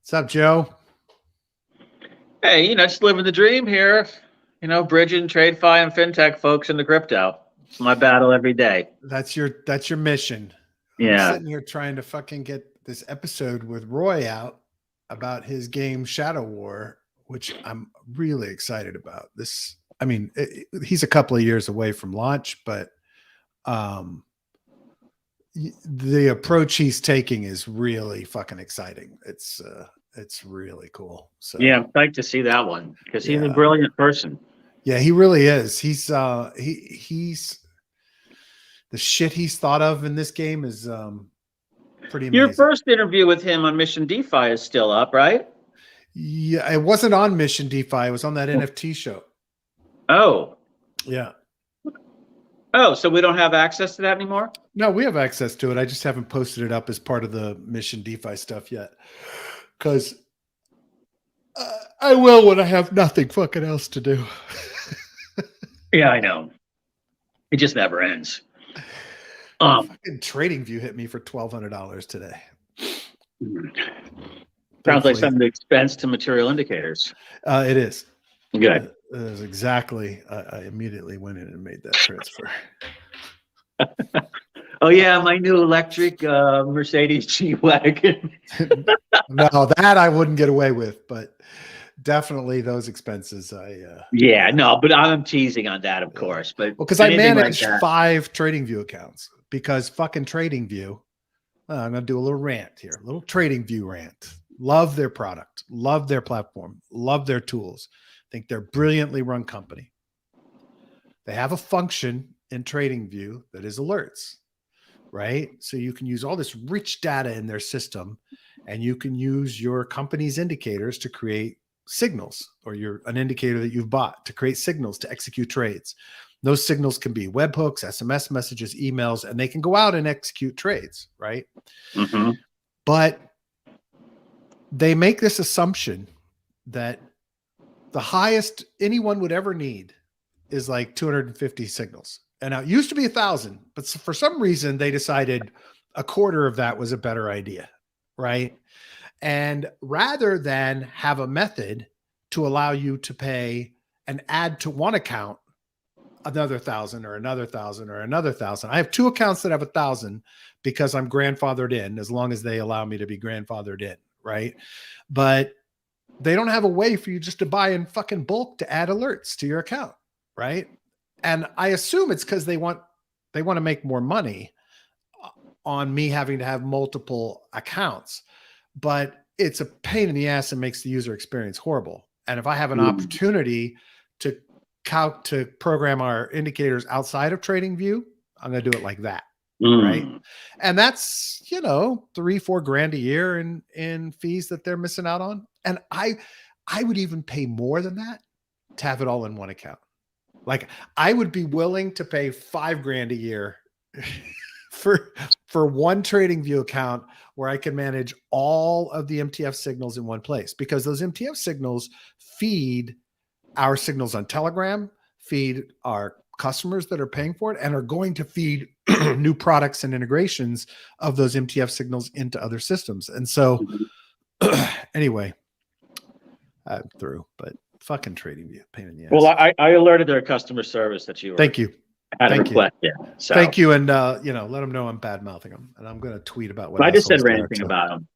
What's up, Joe? Hey, just living the dream here. Bridging TradeFi and fintech folks into crypto. It's my battle every day. That's your mission. I'm Yeah. sitting here trying to fucking get this episode with Roy out about his game Shadow War, which I'm really excited about. He's a couple of years away from launch, but the approach he's taking is really fucking exciting. It's really cool. So Yeah, I'm psyched to see that one because he's a brilliant person. Yeah, he really is. He's the shit he's thought of in this game is pretty amazing. Your first interview with him on Mission DeFi is still up, right? Yeah, it wasn't on Mission DeFi. It was on that NFT show. Oh. Yeah. Oh, so we don't have access to that anymore? No, we have access to it. I just haven't posted it up as part of the Mission DeFi stuff yet. Because I will when I have nothing fucking else to do. Yeah, I know. It just never ends. Fucking TradingView hit me for $1,200 today. Sounds like some expense to material indicators. It is. Good. It is exactly. I immediately went in and made that transfer. Oh yeah, my new electric Mercedes G-Wagon. No, that I wouldn't get away with, but definitely those expenses. Yeah, no, but I'm teasing on that, of course. But because I manage 5 TradingView accounts because fucking TradingView. I'm gonna do a little rant here, a little TradingView rant. Love their product, love their platform, love their tools. Think they're brilliantly run company. They have a function in TradingView that is alerts, right? So you can use all this rich data in their system, and you can use your company's indicators to create signals, or an indicator that you've bought to create signals to execute trades. Those signals can be webhooks, SMS messages, emails, and they can go out and execute trades, right? Mm-hmm. But they make this assumption that the highest anyone would ever need is like 250 signals. And now it used to be 1,000, but for some reason they decided a quarter of that was a better idea, right? And rather than have a method to allow you to pay and add to one account another 1,000 or another 1,000 or another 1,000. I have 2 accounts that have 1,000 because I'm grandfathered in, as long as they allow me to be grandfathered in, right? But they don't have a way for you just to buy in fucking bulk to add alerts to your account, right? And I assume it's because they want to make more money on me having to have multiple accounts, but it's a pain in the ass and makes the user experience horrible. And if I have an opportunity to program our indicators outside of TradingView, I'm going to do it like that. Right. And that's, $3-4 grand a year in fees that they're missing out on. And I would even pay more than that to have it all in one account. Like I would be willing to pay $5 grand a year for one TradingView account where I can manage all of the MTF signals in one place, because those MTF signals feed our signals on Telegram, feed our customers that are paying for it, and are going to feed new products and integrations of those MTF signals into other systems. And so anyway, I'm through, but fucking TradingView, pain in the ass. Well, I alerted their customer service that you were. Thank you. Had a request. Yeah. So. Thank you. And, let them know I'm bad mouthing them, and I'm going to tweet about what I just said ranting about them.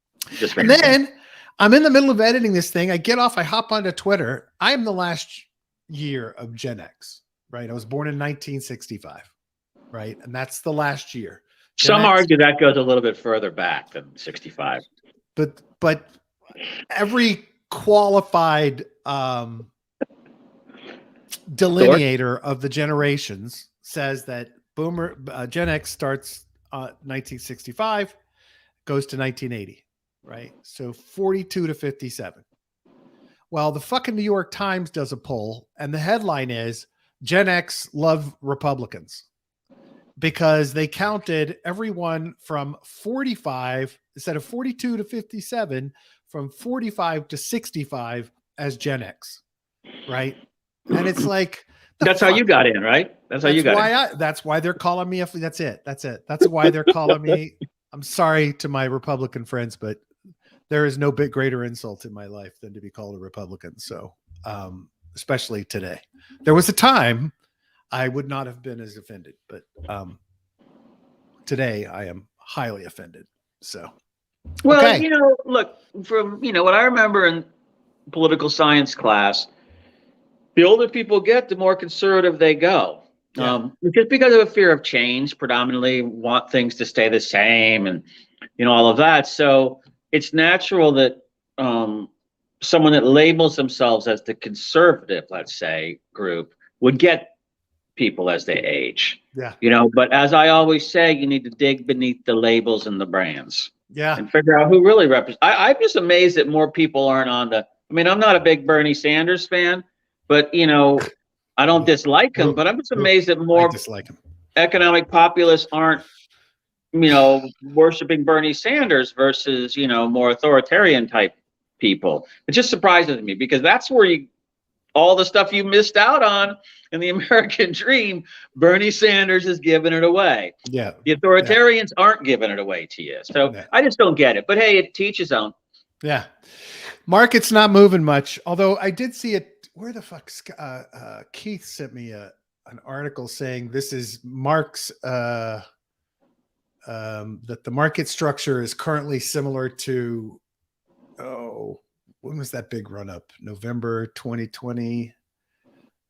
And then I'm in the middle of editing this thing. I get off, I hop onto Twitter. I am the last year of Gen X, right? I was born in 1965, right? And that's the last year. Some argue that goes a little bit further back than 65. But every qualified delineator of the generations says that Gen X starts 1965, goes to 1980, right? So 42 to 57. Well, the fucking New York Times does a poll, and the headline is Gen X love Republicans, because they counted everyone from 45, instead of 42 to 57, from 45 to 65 as Gen X, right? And it's like, that's how you got in, right? That's why they're calling me. That's it. That's why they're calling me. I'm sorry to my Republican friends, but there is no bit greater insult in my life than to be called a Republican. So, especially today, there was a time I would not have been as offended, but today I am highly offended. So, Well, okay. look, from, what I remember in political science class, the older people get, the more conservative they go. Yeah. Just because of a fear of change, predominantly want things to stay the same and, all of that. So it's natural that someone that labels themselves as the conservative, let's say, group would get people as they age. Yeah. But as I always say, you need to dig beneath the labels and the brands. Yeah. And figure out who really represents. I'm just amazed that more people aren't on the. I mean, I'm not a big Bernie Sanders fan, but I don't dislike him. But I'm just amazed that more dislike him. Economic populists aren't, worshiping Bernie Sanders versus more authoritarian type people. It just surprises me because that's where all the stuff you missed out on in the American dream, Bernie Sanders is giving it away. Yeah. The authoritarians aren't giving it away to you. So I just don't get it. But hey, it teaches own. Yeah. Market's not moving much. Although I did see it. Where the fuck? Keith sent me an article saying this is Mark's, that the market structure is currently similar to, when was that big run up? November 2020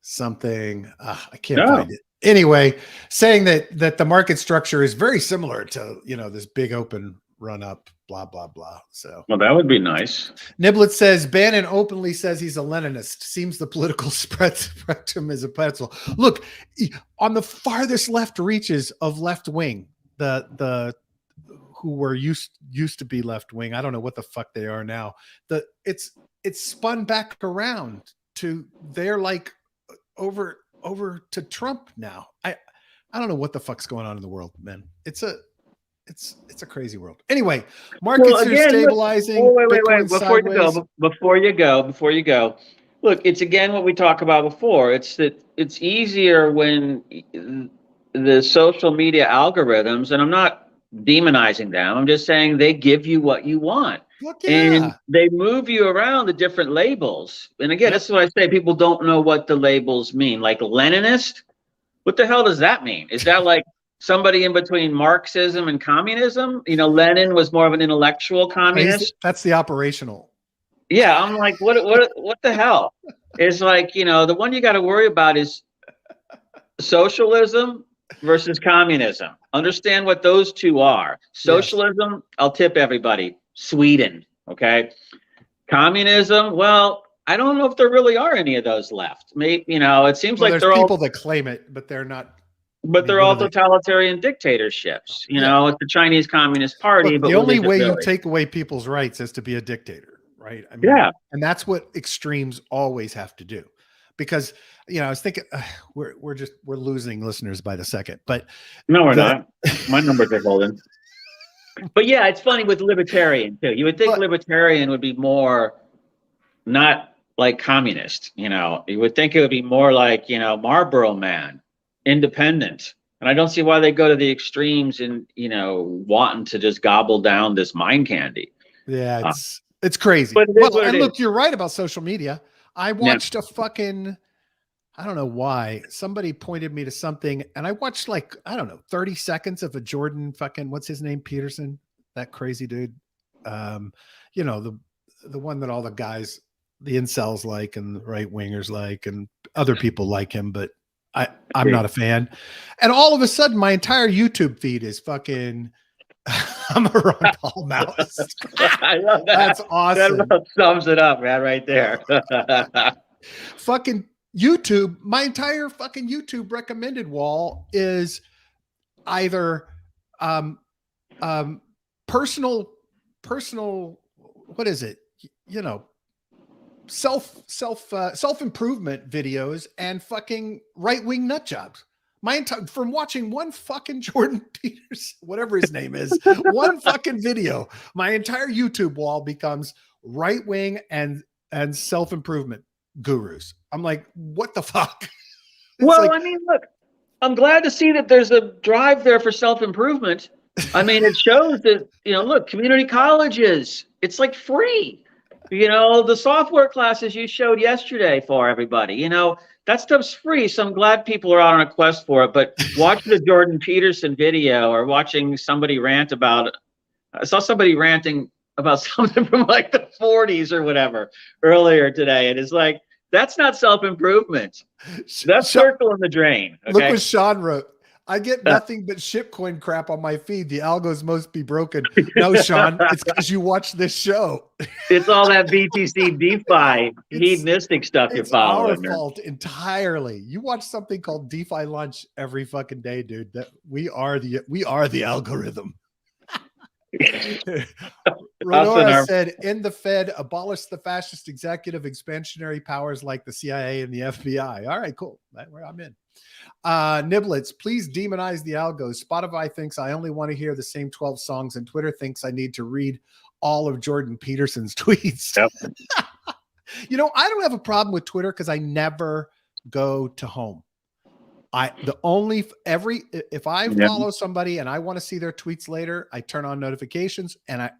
something. I can't find it. Anyway, saying that the market structure is very similar to, this big open run up, blah, blah, blah. So, well, that would be nice. Niblet says Bannon openly says he's a Leninist. Seems the political spectrum is a pretzel. Look, on the farthest left reaches of left wing, the who were used to be left wing. I don't know what the fuck they are now. It's spun back around to they're like over to Trump now. I don't know what the fuck's going on in the world, man. It's a crazy world. Anyway, markets are stabilizing. Wait. Before you go. Look, it's again what we talked about before. It's that it's easier when the social media algorithms, and I'm not demonizing them. I'm just saying they give you what you want. And they move you around the different labels. And again, that's what I say. People don't know what the labels mean. Like Leninist, what the hell does that mean? Is that like somebody in between Marxism and communism? Lenin was more of an intellectual communist. That's the operational. Yeah, I'm like, what the hell? It's like, the one you got to worry about is socialism versus communism. Understand what those two are. Socialism, yes. I'll tip everybody. Sweden, okay? Communism, well, I don't know if there really are any of those left. Maybe, it seems like they're people all that claim it, but they're not. But they're all totalitarian dictatorships. It's the Chinese Communist Party. Look, but the only way really? You take away people's rights is to be a dictator, right? I mean, and that's what extremes always have to do. Because I was thinking we're losing listeners by the second, but no, we're not. My numbers are holding. But yeah, it's funny with libertarian too. You would think libertarian would be more not like communist. You would think it would be more like Marlboro Man, independent. And I don't see why they go to the extremes and wanting to just gobble down this mind candy. Yeah, it's crazy. But and look, you're right about social media. I watched a fucking, I don't know why, somebody pointed me to something and I watched 30 seconds of a Jordan fucking, what's his name? Peterson, that crazy dude. The one that all the guys, the incels like and the right wingers like and other people like him, but I'm not a fan. And all of a sudden my entire YouTube feed is fucking I'm a Ron Paul mouse. I love that. That's awesome. That sums it up, man, right there. Fucking YouTube, my entire fucking YouTube recommended wall is either personal, what is it? Self-improvement videos and fucking right-wing nut jobs. From watching one fucking Jordan Peters, whatever his name is, one fucking video, my entire YouTube wall becomes right-wing and self-improvement gurus. I'm like, what the fuck? Well, I mean, look, I'm glad to see that there's a drive there for self-improvement. I mean, it shows that, look, community colleges, it's like free. The software classes you showed yesterday for everybody, that stuff's free. So I'm glad people are out on a quest for it. But watching the Jordan Peterson video or watching somebody rant about it, I saw somebody ranting about something from like the 40s or whatever earlier today. And it's like, that's not self-improvement. That's circle in the drain. Okay? Look what Sean wrote. I get nothing but shitcoin crap on my feed. The algos must be broken. No, Sean, it's because you watch this show. It's all that BTC DeFi hedonistic stuff you're following. It's our fault entirely. You watch something called DeFi Lunch every fucking day, dude. That we are the algorithm. Renora said, in the Fed, abolish the fascist executive expansionary powers like the CIA and the FBI. All right, cool. I'm in. Niblets, please demonize the algos. Spotify thinks I only want to hear the same 12 songs, and Twitter thinks I need to read all of Jordan Peterson's tweets. Yep. I don't have a problem with Twitter because I never go to home. If I follow somebody and I want to see their tweets later, I turn on notifications and I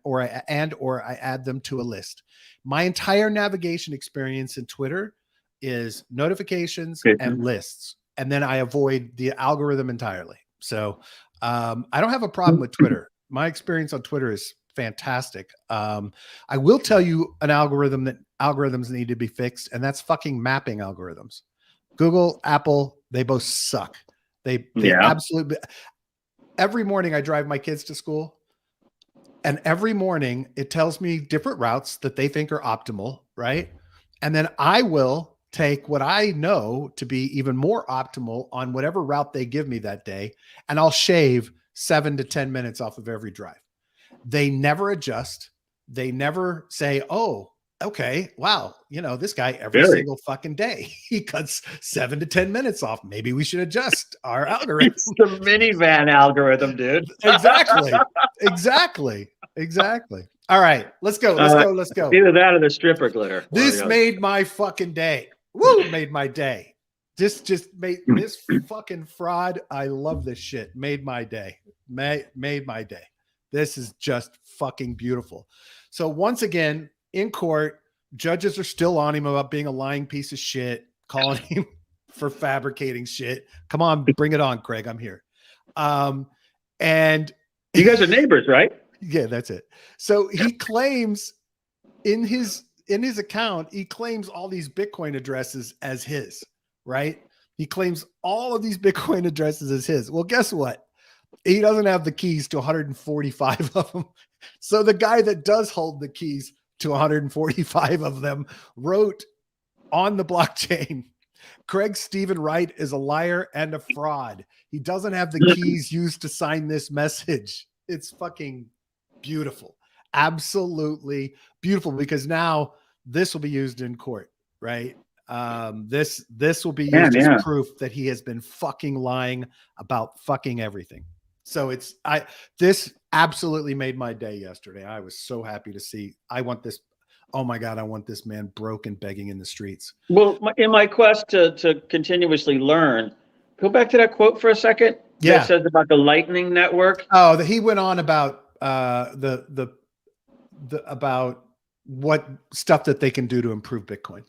add them to a list. My entire navigation experience in Twitter is notifications and lists. And then I avoid the algorithm entirely. So I don't have a problem with Twitter. My experience on Twitter is fantastic. I will tell you an algorithm that algorithms need to be fixed, and that's fucking mapping algorithms. Google, Apple, they both suck. They absolutely. Every morning I drive my kids to school, and every morning it tells me different routes that they think are optimal, right? And then I will take what I know to be even more optimal on whatever route they give me that day, and I'll shave 7 to 10 minutes off of every drive. They never adjust. They never say, oh, okay, wow, this guy every single fucking day, he cuts 7 to 10 minutes off. Maybe we should adjust our algorithm. It's the minivan algorithm, dude. Exactly. All right, let's go. Either that or the stripper glitter. This made my fucking day. Woo, made my day. Just made this fucking fraud. I love this shit. Made my day. Made my day. This is just fucking beautiful. So once again, in court, judges are still on him about being a lying piece of shit, calling him for fabricating shit. Come on, bring it on, Craig. I'm here. And you guys are neighbors, right? Yeah, that's it. So he claims in his account, he claims all these Bitcoin addresses as his, right? He claims all of these Bitcoin addresses as his. Well, guess what? He doesn't have the keys to 145 of them. So the guy that does hold the keys to 145 of them wrote on the blockchain, Craig Stephen Wright is a liar and a fraud. He doesn't have the keys used to sign this message. It's fucking beautiful. Absolutely beautiful, because now this will be used in court, right? This will be used as proof that he has been fucking lying about fucking everything. So this absolutely made my day yesterday. I was so happy to see. I want this. Oh my God, I want this man broken, begging in the streets. Well, in my quest to continuously learn, go back to that quote for a second. Yeah, that says about the Lightning Network. Oh, he went on about about what stuff that they can do to improve Bitcoin.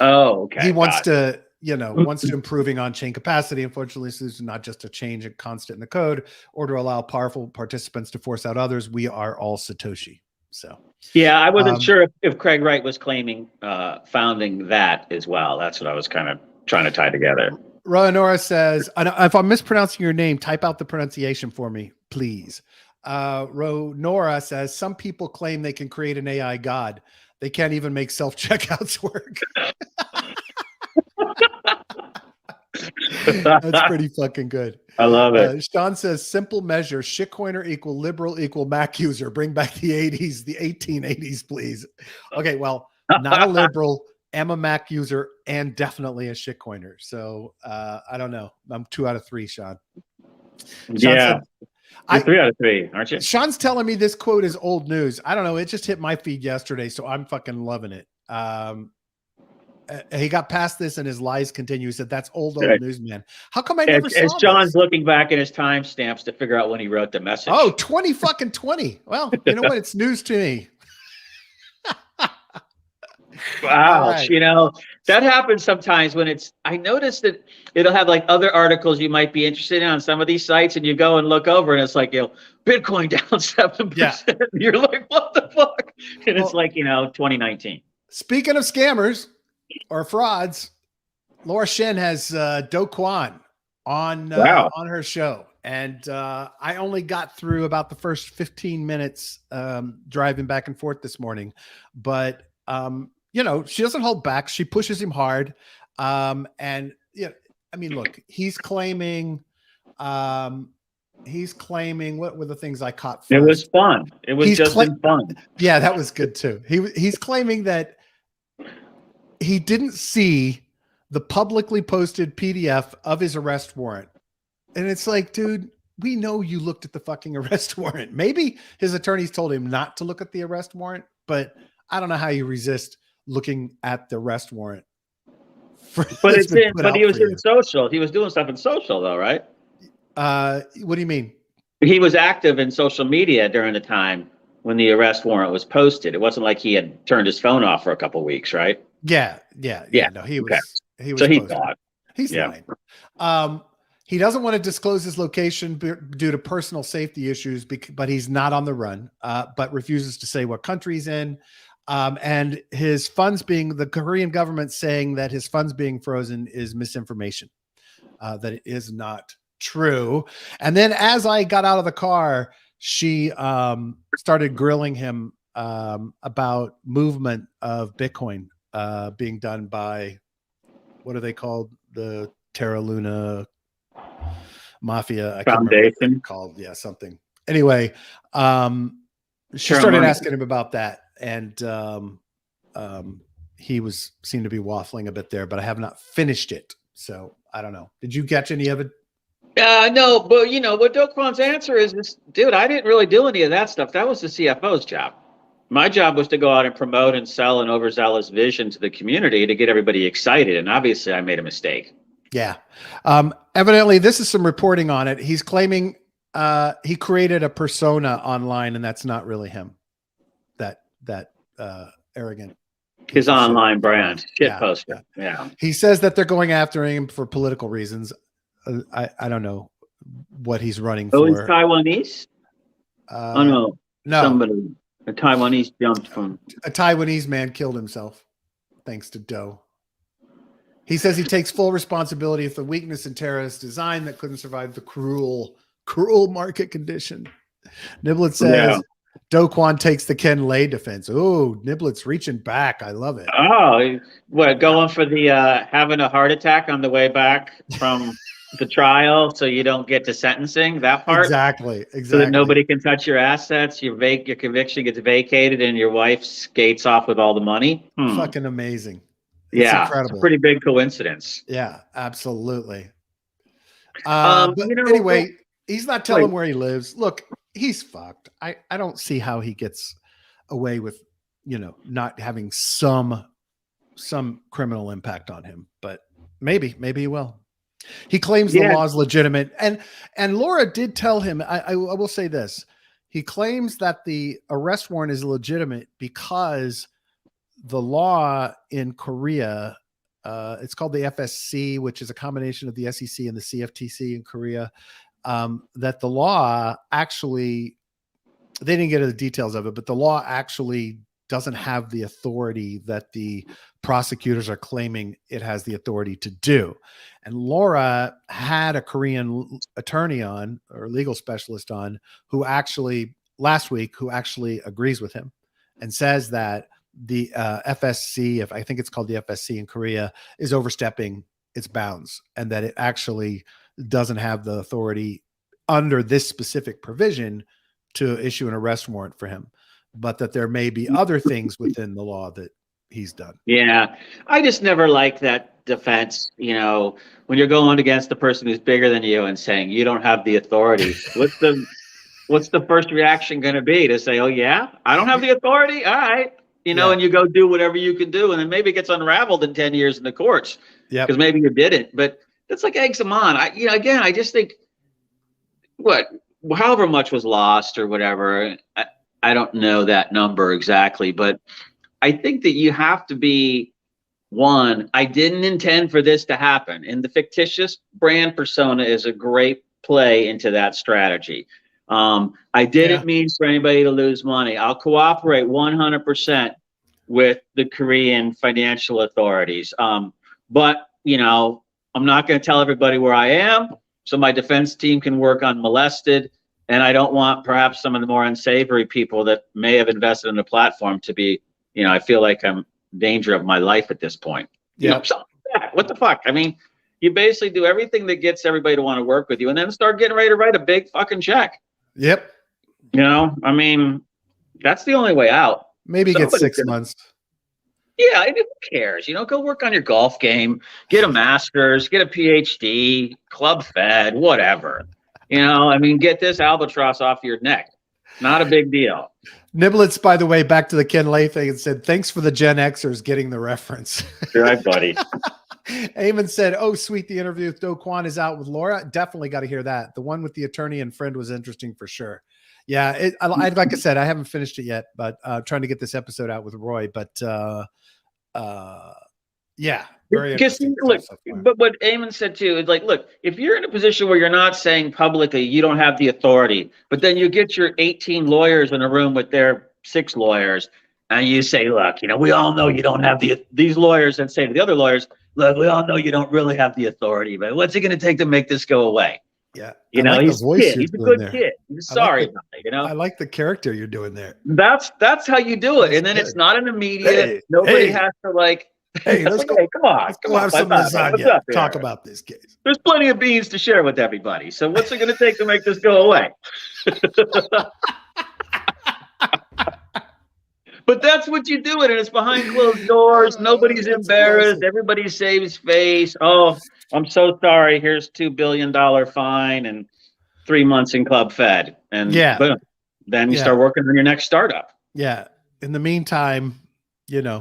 Oh, okay. He wants to improving on-chain capacity. Unfortunately, this is not just a change, a constant in the code, or to allow powerful participants to force out others. We are all Satoshi. So yeah, I wasn't sure if Craig Wright was claiming founding that as well. That's what I was kind of trying to tie together. Nora says, if I'm mispronouncing your name, type out the pronunciation for me, please. Nora says, some people claim they can create an AI god. They can't even make self-checkouts work. That's pretty fucking good. I love it. Sean says, simple measure, shitcoiner equal liberal equal Mac user. Bring back the 80s, the 1880s, please. Okay, well, not a liberal, am a Mac user, and definitely a shitcoiner. So I don't know. I'm 2 out of 3, Sean. You're 3 out of 3, aren't you? Sean's telling me this quote is old news. I don't know. It just hit my feed yesterday, so I'm fucking loving it. He got past this and his lies continue. He said, "That's old Right. newsman. How come I never As saw John's this?" looking back at his timestamps to figure out when he wrote the message. Oh, 20 fucking 20. Well, you know what? It's news to me. Wow, Right. that happens sometimes when I noticed that it'll have like other articles you might be interested in on some of these sites, and you go and look over, and it's like, Bitcoin down 7%. Yeah. You're like, what the fuck? And it's Well, like, 2019. Speaking of scammers or frauds, Laura Shin has Do Kwon on her show. And I only got through about the first 15 minutes driving back and forth this morning. But, she doesn't hold back. She pushes him hard. And, look, he's claiming, what were the things I caught first? It was fun. It was fun. Yeah, that was good too. He's claiming that he didn't see the publicly posted PDF of his arrest warrant. And it's like, dude, we know you looked at the fucking arrest warrant. Maybe his attorneys told him not to look at the arrest warrant, but I don't know how you resist looking at the arrest warrant. But he was in social. He was doing stuff in social though, right? What do you mean? He was active in social media during the time when the arrest warrant was posted. It wasn't like he had turned his phone off for a couple of weeks, right? Yeah. No, he was. Okay. He was. So he thought he's lying. He doesn't want to disclose his location due to personal safety issues, but he's not on the run, but refuses to say what country he's in. And his funds the Korean government saying that his funds being frozen is misinformation, that it is not true. And then as I got out of the car, she started grilling him about movement of Bitcoin being done by, what are they called? The Terra Luna Mafia. I can't remember what they're called. Yeah, something. Anyway, she started asking him about that. And he seemed to be waffling a bit there, but I have not finished it. So I don't know. Did you catch any of it? No, but what Do Kwon's answer is, dude, I didn't really do any of that stuff. That was the CFO's job. My job was to go out and promote and sell an overzealous vision to the community to get everybody excited. And obviously I made a mistake. Yeah. Evidently this is some reporting on it. He's claiming he created a persona online, and that's not really him. That arrogant. His online brand, shit poster. Yeah. He says that they're going after him for political reasons. I don't know what he's running for. Oh, he's Taiwanese? No. Somebody, a Taiwanese jumped from. A Taiwanese man killed himself thanks to Do. He says he takes full responsibility for the weakness in terrorist design that couldn't survive the cruel market condition. Niblet says Do Kwon takes the Ken Lay defense. Oh, Niblet's reaching back. I love it. Oh, going for the having a heart attack on the way back from the trial so you don't get to sentencing, that part? Exactly. So that nobody can touch your assets, your conviction gets vacated, and your wife skates off with all the money. Fucking amazing. It's incredible. It's a pretty big coincidence. Yeah, absolutely. But anyway, he's not telling where he lives. Look, he's fucked. I don't see how he gets away with, not having some criminal impact on him, but maybe he will. He claims the law is legitimate. And Laura did tell him, I will say this. He claims that the arrest warrant is legitimate because the law in Korea, it's called the FSC, which is a combination of the SEC and the CFTC in Korea, that the law actually, they didn't get into the details of it, but the law actually doesn't have the authority that the prosecutors are claiming it has the authority to do. And Laura had a Korean attorney on, or legal specialist on, last week, who actually agrees with him and says that the FSC, if I think it's called the FSC in Korea, is overstepping its bounds, and that it actually doesn't have the authority under this specific provision to issue an arrest warrant for him, but that there may be other things within the law that he's done. Yeah. I just never liked that defense, when you're going against the person who's bigger than you and saying you don't have the authority. What's the first reaction going to be? To say, oh yeah, I don't have the authority? All right. you know, Yeah. and you go do whatever you can do, and then maybe it gets unraveled in 10 years in the courts Yeah. because maybe you didn't. But that's like eggs them on. Again, I just think however much was lost or whatever. I don't know that number exactly, but I think that you have to be one. I didn't intend for this to happen, and the fictitious brand persona is a great play into that strategy. I didn't mean for anybody to lose money. I'll cooperate 100% with the Korean financial authorities. But, I'm not going to tell everybody where I am, so my defense team can work unmolested. And I don't want perhaps some of the more unsavory people that may have invested in the platform to be, I feel like I'm in danger of my life at this point. Yeah. What the fuck? I mean, you basically do everything that gets everybody to want to work with you and then start getting ready to write a big fucking check. Yep. I mean, that's the only way out. Maybe get 6 months. Yeah, who cares? Go work on your golf game, get a master's, get a PhD, club fed, whatever. Get this albatross off your neck. Not a big deal. Niblets, by the way, back to the Ken Lay thing and said, thanks for the Gen Xers getting the reference. You're right, buddy. Eamon said, oh, sweet. The interview with Do Kwon is out with Laura. Definitely got to hear that. The one with the attorney and friend was interesting for sure. Yeah. Like I said, I haven't finished it yet, but trying to get this episode out with Roy, but yeah. Very interesting. But what Eamon said too is like, look, if you're in a position where you're not saying publicly you don't have the authority, but then you get your 18 lawyers in a room with their 6 lawyers, and you say, look, we all know you don't have these lawyers, and say to the other lawyers, look, we all know you don't really have the authority, but what's it going to take to make this go away? Yeah, he's a kid. He's a good kid. He's sorry about it, I like the character you're doing there. That's how you do it, and then it's not an immediate. Nobody has to like. Hey, let's go. Come on. Let's go have some lasagna. Talk about this case. There's plenty of beans to share with everybody. So what's it going to take to make this go away? But that's what you do it, and it's behind closed doors. Nobody's embarrassed. Classic. Everybody saves face. Oh, I'm so sorry. Here's $2 billion fine and 3 months in Club Fed. And boom. Then you start working on your next startup. Yeah. In the meantime, the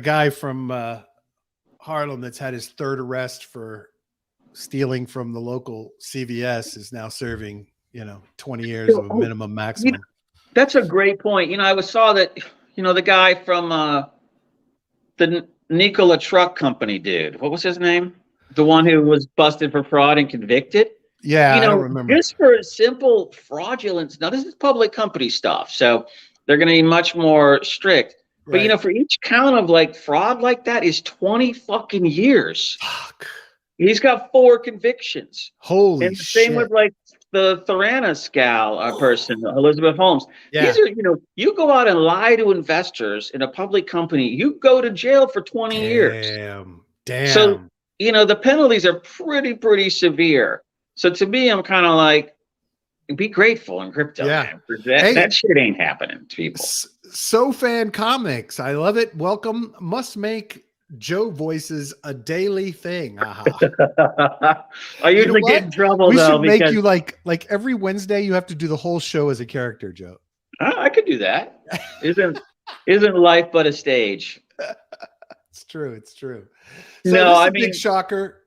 guy from Harlem that's had his 3rd arrest for stealing from the local CVS is now serving, 20 years of a minimum maximum. That's a great point. I saw that, the guy from the Nikola truck company dude. What was his name? The one who was busted for fraud and convicted. Yeah, I don't remember. Just for simple fraudulence. Now, this is public company stuff, so they're going to be much more strict. Right. But for each count of like fraud like that is 20 fucking years. Fuck. He's got 4 convictions. Holy and same shit. with like the Theranos person, Elizabeth Holmes. Yeah. These are, you go out and lie to investors in a public company, you go to jail for 20 years. Damn. So, the penalties are pretty severe. So to me, I'm kind of like, be grateful in crypto. Yeah. Man. That shit ain't happening to people. SoFan Comics. I love it. Welcome. Must make Joe voices a daily thing. I usually get in trouble we though. We should make you like every Wednesday you have to do the whole show as a character, Joe. I could do that. Isn't life but a stage? It's true. So no, big shocker.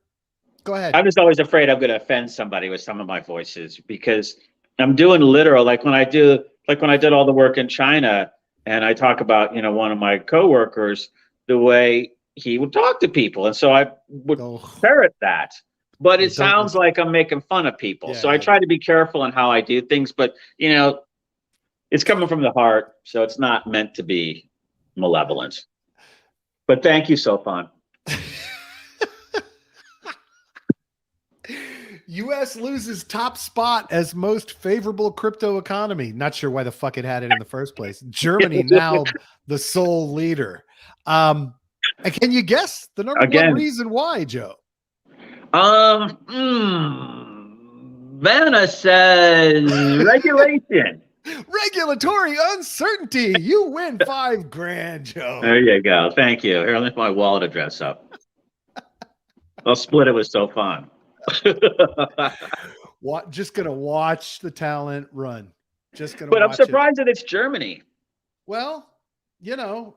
Go ahead. I'm just always afraid I'm going to offend somebody with some of my voices because I'm doing literal, like when I did all the work in China and I talk about, one of my coworkers, the way he would talk to people. And so I would parrot that, but it sounds like I'm making fun of people. So I try to be careful in how I do things, but it's coming from the heart. So it's not meant to be malevolent, but thank you, Sofan. U.S. loses top spot as most favorable crypto economy. Not sure why the fuck it had it in the first place. Germany now the sole leader. And can you guess the number one reason why, Joe? Vanna says regulation. Regulatory uncertainty. You win $5,000, Joe. There you go. Thank you. Here, I'll lift my wallet address up. I'll split it with Sofan. Just gonna watch the talent run. But I'm surprised that it's Germany. Well,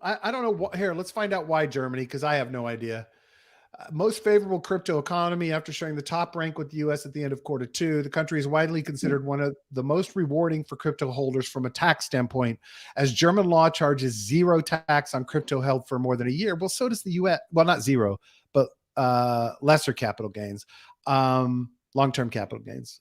I don't know what here. Let's find out why Germany, because I have no idea. Most favorable crypto economy after showing the top rank with the U.S. at the end of Q2. The country is widely considered one of the most rewarding for crypto holders from a tax standpoint, as German law charges zero tax on crypto held for more than a year. Well, so does the U.S. Well, not zero, but lesser capital gains, long-term capital gains.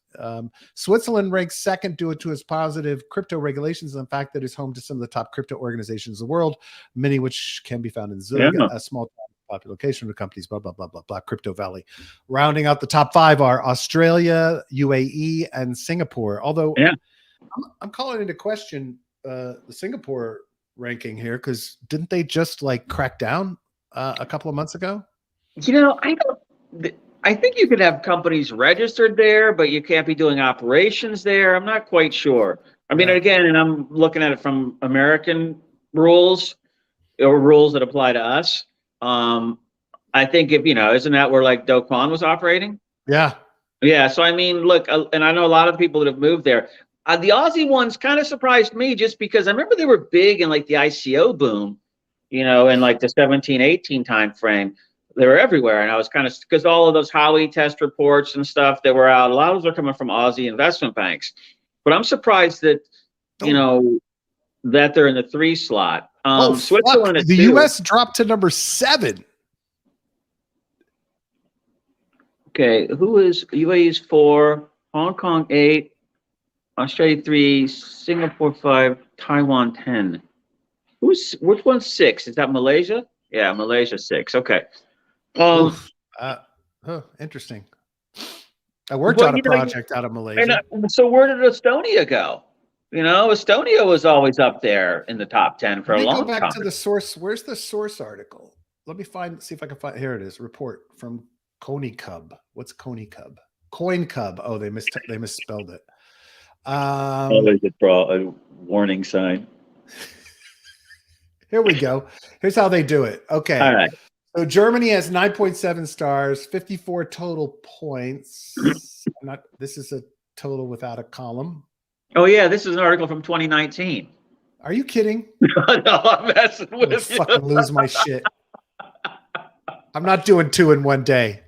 Switzerland ranks second due to its positive crypto regulations and the fact that it's home to some of the top crypto organizations in the world, many which can be found in Zug, a small popular location of companies, blah, blah, blah, blah, blah, Crypto Valley. Rounding out the top 5 are Australia, UAE, and Singapore. Although I'm calling into question the Singapore ranking here, because didn't they just like crack down a couple of months ago? I think you could have companies registered there, but you can't be doing operations there. I'm not quite sure. I mean, again, and I'm looking at it from American rules or rules that apply to us. I think if, isn't that where like Do Kwon was operating? Yeah. Yeah. So, I mean, look, and I know a lot of people that have moved there. The Aussie ones kind of surprised me just because I remember they were big in like the ICO boom, in like the 17, 18 time frame. They were everywhere. And I was kind of, because all of those Howey test reports and stuff that were out, a lot of those are coming from Aussie investment banks. But I'm surprised that, that they're in the 3 slot. Switzerland the U.S. dropped to number 7. Okay, who is UAE is 4, Hong Kong 8, Australia 3, Singapore 5, Taiwan 10. Which one's 6? Is that Malaysia? Yeah, Malaysia 6. Okay. Interesting. I worked on a project out of Malaysia. So where did Estonia go? Estonia was always up there in the top 10 for a long time. Go back to the source. Where's the source article? Let me see if I can find. Here it is. Report from Coney Cub. What's Coney Cub? Coin Cub. Oh, they misspelled it. Always a warning sign. Here we go. Here's how they do it. Okay. All right. So Germany has 9.7 stars, 54 total points. This is a total without a column. Oh yeah, this is an article from 2019. Are you kidding? No, I'm messing with you. Fucking lose my shit. I'm not doing 2 in one day.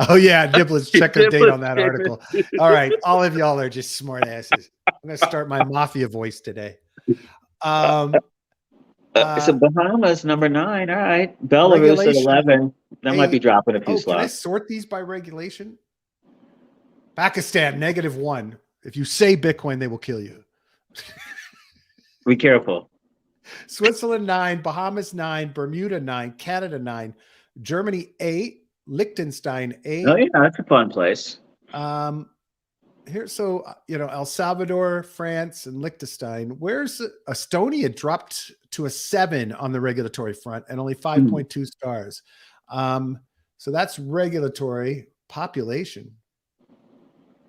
Oh yeah, Niblets, check the date on that article. All right, all of y'all are just smart asses. I'm gonna start my mafia voice today. So Bahamas number 9. All right, Belarus at 11. That might be dropping a few slots. Can I sort these by regulation? Pakistan -1. If you say Bitcoin, they will kill you. Be careful. Switzerland 9, Bahamas 9, Bermuda 9, Canada 9, Germany 8, Liechtenstein 8. Oh yeah, that's a fun place. Here, so El Salvador, France, and Liechtenstein. Where's Estonia? Dropped to a 7 on the regulatory front and only 5.2 stars. So that's regulatory. Population.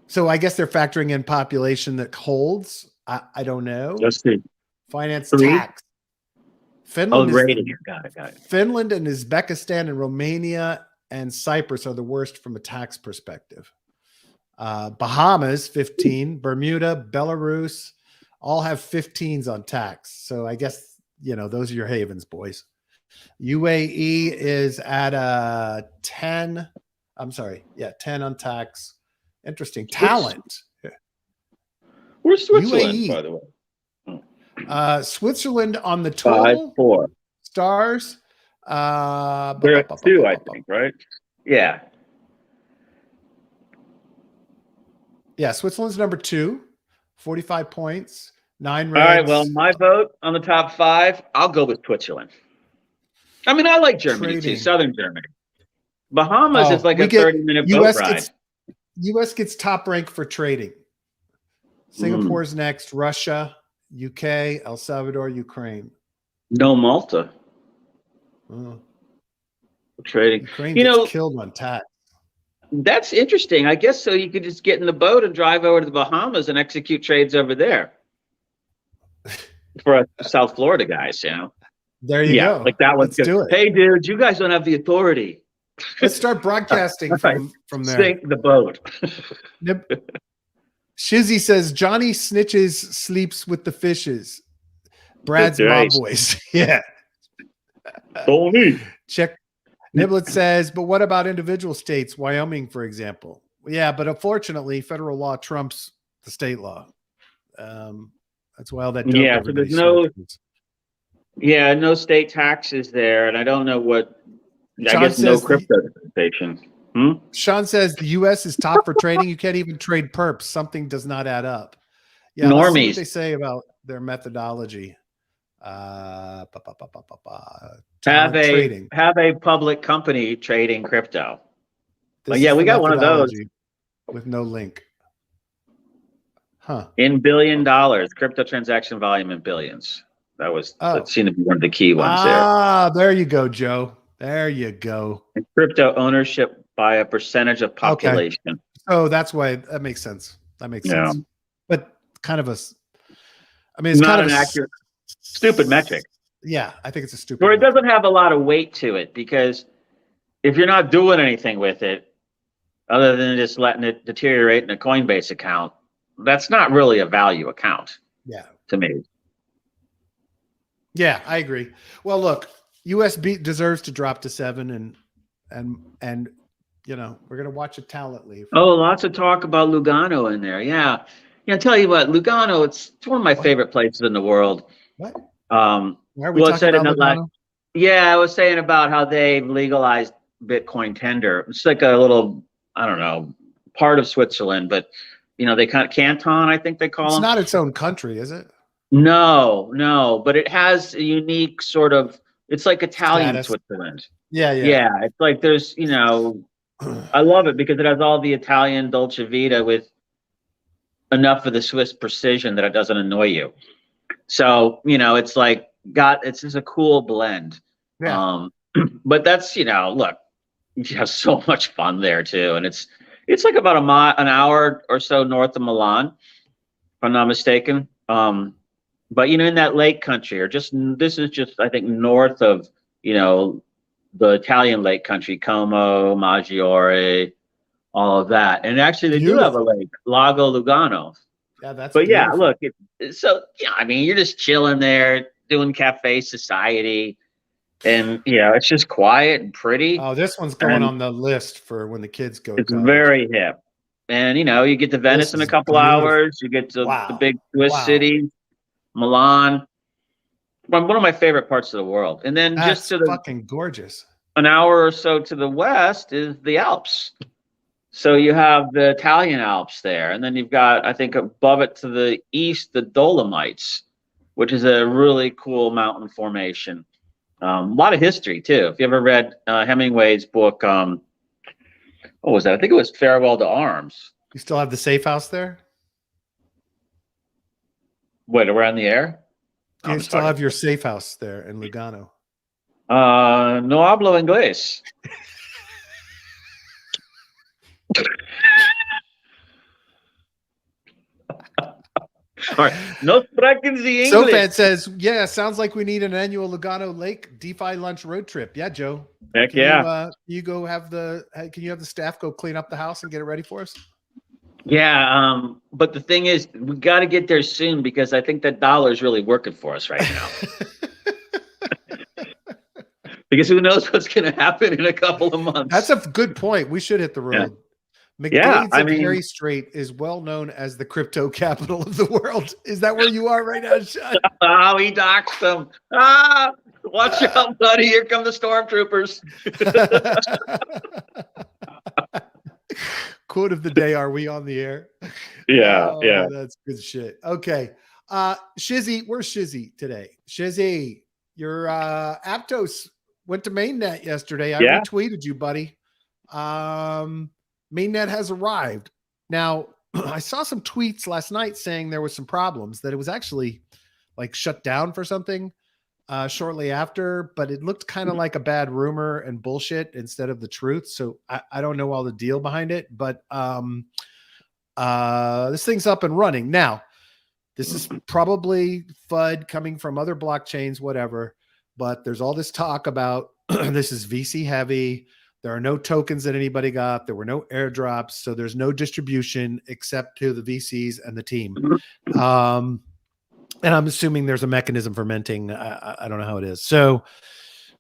So I guess they're factoring in population that holds. I don't know. Let's see. Finance tax. Finland. Rating. Got it. Finland and Uzbekistan and Romania and Cyprus are the worst from a tax perspective. Bahamas 15, Bermuda, Belarus, all have 15s on tax. So I guess those are your havens, boys. UAE is at a 10. I'm sorry, 10 on tax. Interesting. Talent. Where's Switzerland, UAE, by the way? Switzerland on the total 4 stars. They're at 2, I think, right? Yeah. Yeah, Switzerland's number 2, 45 points, 9 reds. All right, well, my vote on the top 5, I'll go with Switzerland. I mean, I like Germany too, Southern Germany. Bahamas is like a 30-minute boat ride. U.S. gets top rank for trading. Singapore's next, Russia, UK, El Salvador, Ukraine. No Malta. Trading. Ukraine gets killed on tax. That's interesting. I guess so. You could just get in the boat and drive over to the Bahamas and execute trades over there. For South Florida guys, There you go. Like that one's good. Do it. Hey, dude, you guys don't have the authority. Let's start broadcasting from there. Sink the boat. Shizzy says Johnny snitches, sleeps with the fishes. Brad's That's mob right. voice. Yeah. Tony. Check. Niblet says, but what about individual states? Wyoming, for example. Yeah, but unfortunately, federal law trumps the state law. That's why all that dope Yeah, so everybody there's no smokes. no state taxes there, and I don't know what. I Sean guess no says crypto taxation. Sean says the U.S. is top for trading. You can't even trade perps. Something does not add up. Yeah, let's see what Normies they say about their methodology. have Talent trading. a public company trading crypto. This Yeah, is we the got one of those methodology with no link. Huh. in $1 billion crypto transaction volume in billions. That seemed to be one of the key ones there. There you go, Joe. There you go. And crypto ownership by a percentage of population. Okay. Oh, that's why that makes sense. That makes sense. But kind of it's not kind of an accurate, stupid metric. Yeah, I think it's a stupid. Or it doesn't have a lot of weight to it, because if you're not doing anything with it, other than just letting it deteriorate in a Coinbase account, that's not really a value account. Yeah. To me. Yeah, I agree. Well, look, USB deserves to drop to 7, and we're gonna watch a talent leave. Oh, lots of talk about Lugano in there. Yeah. I'll tell you what, Lugano, it's one of my favorite places in the world. What? Why are we talking about Lugano? Yeah, I was saying about how they legalized Bitcoin tender. It's like a little, I don't know, part of Switzerland, but they kind of canton, I think they call them. It's not its own country, is it? No, but it has a unique sort of, it's like Italian status. Switzerland. Yeah. It's like there's, I love it because it has all the Italian Dolce Vita with enough of the Swiss precision that it doesn't annoy you. So, it's like it's just a cool blend. Yeah. But that's, look, you have so much fun there too. And it's like about an hour or so north of Milan, if I'm not mistaken. But in that lake country, or this is just, I think, north of, the Italian lake country, Como, Maggiore, all of that. And actually they do have a lake, Lago Lugano. Yeah, that's but beautiful. Yeah, look, you're just chilling there, doing cafe society, and it's just quiet and pretty. Oh, this one's going on the list for when the kids go. It's very hip. And you get to Venice in a couple hours, you get to the big Swiss city, Milan. One of my favorite parts of the world. And then just to the fucking gorgeous. An hour or so to the west is the Alps. So you have the Italian Alps there, and then you've got, I think, above it to the east, the Dolomites, which is a really cool mountain formation. A lot of history too. If you ever read Hemingway's book, what was that? I think it was Farewell to Arms. You still have the safe house there? Wait, we're on the air? Do you still have your safe house there in Lugano? No hablo inglés. All right. No sprechen Sie English. SoFan says, yeah, sounds like we need an annual Lugano Lake DeFi lunch road trip. Yeah, Joe. Heck can yeah. You go can you have the staff go clean up the house and get it ready for us? Yeah. But the thing is, we got to get there soon, because I think that dollar is really working for us right now. Because who knows what's going to happen in a couple of months. That's a good point. We should hit the road. Yeah. McDade's at Harry Strait is well known as the crypto capital of the world. Is that where you are right now, Sean? Oh, he doxed them. Watch out, buddy. Here come the stormtroopers. Quote of the day, are we on the air? Yeah. That's good shit. Okay. Shizzy, where's Shizzy today? Shizzy, your Aptos went to mainnet yesterday. I retweeted you, buddy. Mainnet has arrived. Now, I saw some tweets last night saying there was some problems, that it was actually like shut down for something shortly after, but it looked kind of like a bad rumor and bullshit instead of the truth. So I don't know all the deal behind it, but this thing's up and running. Now, this is probably FUD coming from other blockchains, whatever, but there's all this talk about this is VC heavy. There are no tokens that anybody got. There were no airdrops. So there's no distribution except to the VCs and the team. And And I'm assuming there's a mechanism for minting. I don't know how it is. So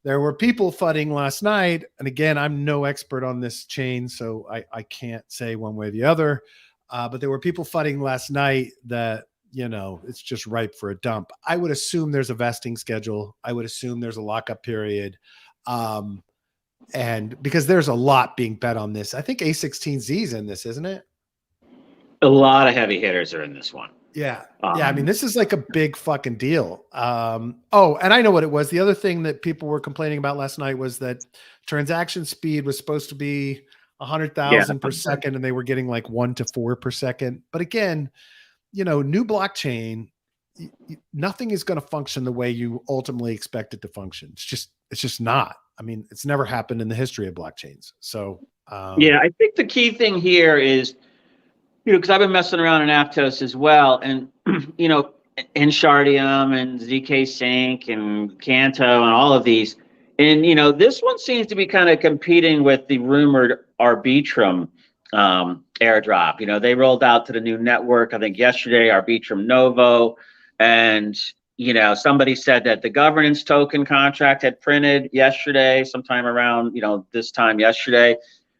there were people fudding last night. And again, I'm no expert on this chain, so I can't say one way or the other. But there were people fudding last night that, it's just ripe for a dump. I would assume there's a vesting schedule. I would assume there's a lockup period. And because there's a lot being bet on this. I think A16Z is in this, isn't it? A lot of heavy hitters are in this one. Yeah. Yeah. I mean, this is like a big fucking deal. Oh, and I know what it was. The other thing that people were complaining about last night was that transaction speed was supposed to be 100,000 per second, and they were getting like 1 to 4 per second. But again, new blockchain, nothing is going to function the way you ultimately expect it to function. It's just not. I mean, it's never happened in the history of blockchains. So, yeah, I think the key thing here is, because I've been messing around in Aptos as well, and Enchardium and ZK Sync and Canto and all of these, and this one seems to be kind of competing with the rumored Arbitrum airdrop. They rolled out to the new network, I think yesterday, Arbitrum Novo, and somebody said that the governance token contract had printed yesterday, sometime around this time yesterday.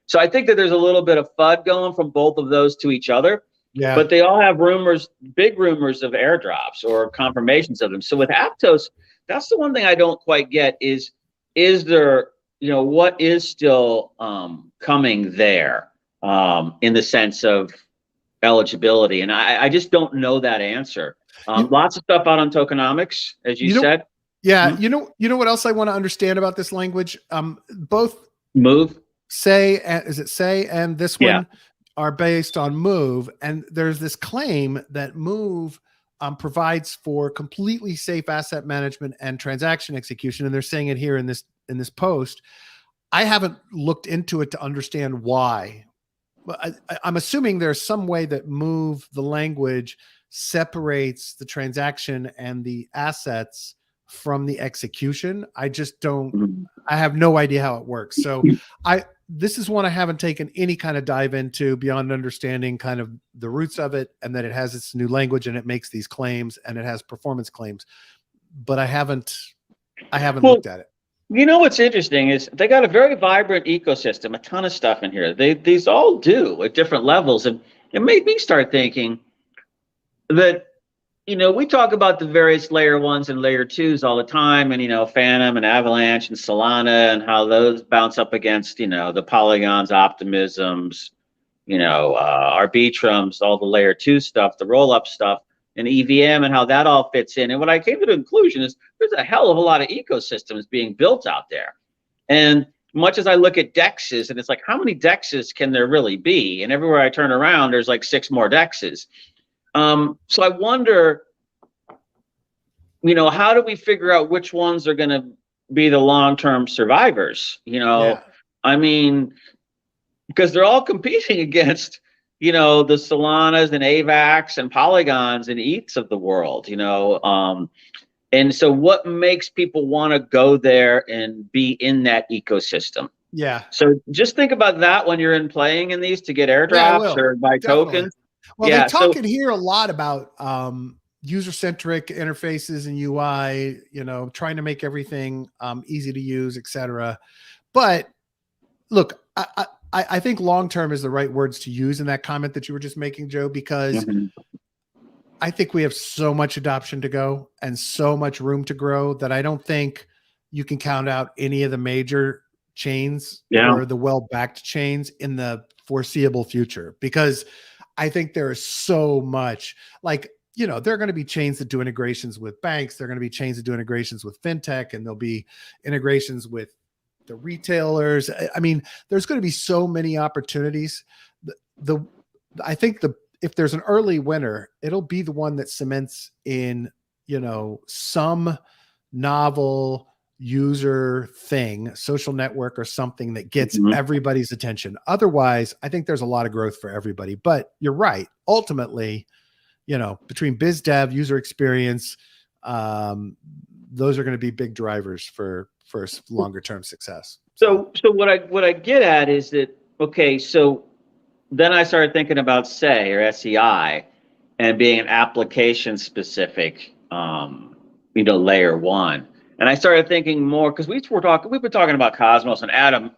So I think that there's a little bit of FUD going from both of those to each other. Yeah. But they all have big rumors of airdrops or confirmations of them. So with Aptos, that's the one thing I don't quite get is there, what is still coming there in the sense of eligibility? And I just don't know that answer. Lots of stuff out on tokenomics, as you said. Yeah. Mm-hmm. You know what else I want to understand about this language? Both Move. Say and this one are based on Move, and there's this claim that Move provides for completely safe asset management and transaction execution, and they're saying it here in this post. I haven't looked into it to understand why. I'm assuming there's some way that Move, the language, separates the transaction and the assets from the execution. I just don't. I have no idea how it works. So this is one I haven't taken any kind of dive into beyond understanding kind of the roots of it, and that it has its new language and it makes these claims and it has performance claims, but I haven't looked at it. What's interesting is they got a very vibrant ecosystem, a ton of stuff in here. These all do at different levels, and it made me start thinking that we talk about the various layer 1s and layer 2s all the time, and Phantom and Avalanche and Solana, and how those bounce up against the Polygons, Optimisms, Arbitrums, all the layer 2 stuff, the roll up stuff, and EVM, and how that all fits in. And what I came to the conclusion is there's a hell of a lot of ecosystems being built out there. And much as I look at DEXs, and it's like, how many DEXs can there really be? And everywhere I turn around, there's like 6 more DEXs. So I wonder, how do we figure out which ones are going to be the long-term survivors? I mean, because they're all competing against, the Solanas and AVAX and Polygons and ETHs of the world, and so what makes people want to go there and be in that ecosystem? Yeah. So just think about that when you're playing in these to get airdrops or buy tokens. Well, they talk in here a lot about user-centric interfaces and UI, trying to make everything easy to use, etc. But look, I think long-term is the right words to use in that comment that you were just making, Joe, because I think we have so much adoption to go and so much room to grow that I don't think you can count out any of the major chains or the well-backed chains in the foreseeable future, because I think there is so much, like, there are going to be chains that do integrations with banks. There are going to be chains that do integrations with fintech, and there'll be integrations with the retailers. I mean, there's going to be so many opportunities. I think if there's an early winner, it'll be the one that cements in, some novel user thing, social network or something that gets everybody's attention. Otherwise, I think there's a lot of growth for everybody. But you're right. Ultimately, between biz dev, user experience, those are going to be big drivers for longer term success. So what I get at is that, okay, so then I started thinking about SEI or SEI and being an application specific layer one. And I started thinking more because we've been talking about Cosmos and Atom,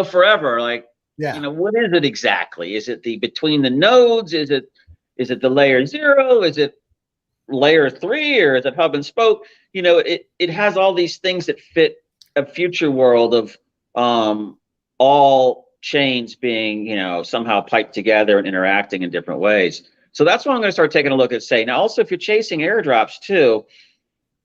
forever. Like, Yeah. what is it exactly? Is it the between the nodes? Is it the layer 0? Is it layer 3, or is it hub and spoke? It has all these things that fit a future world of all chains being, somehow piped together and interacting in different ways. So that's what I'm going to start taking a look at. Say now, also if you're chasing airdrops too,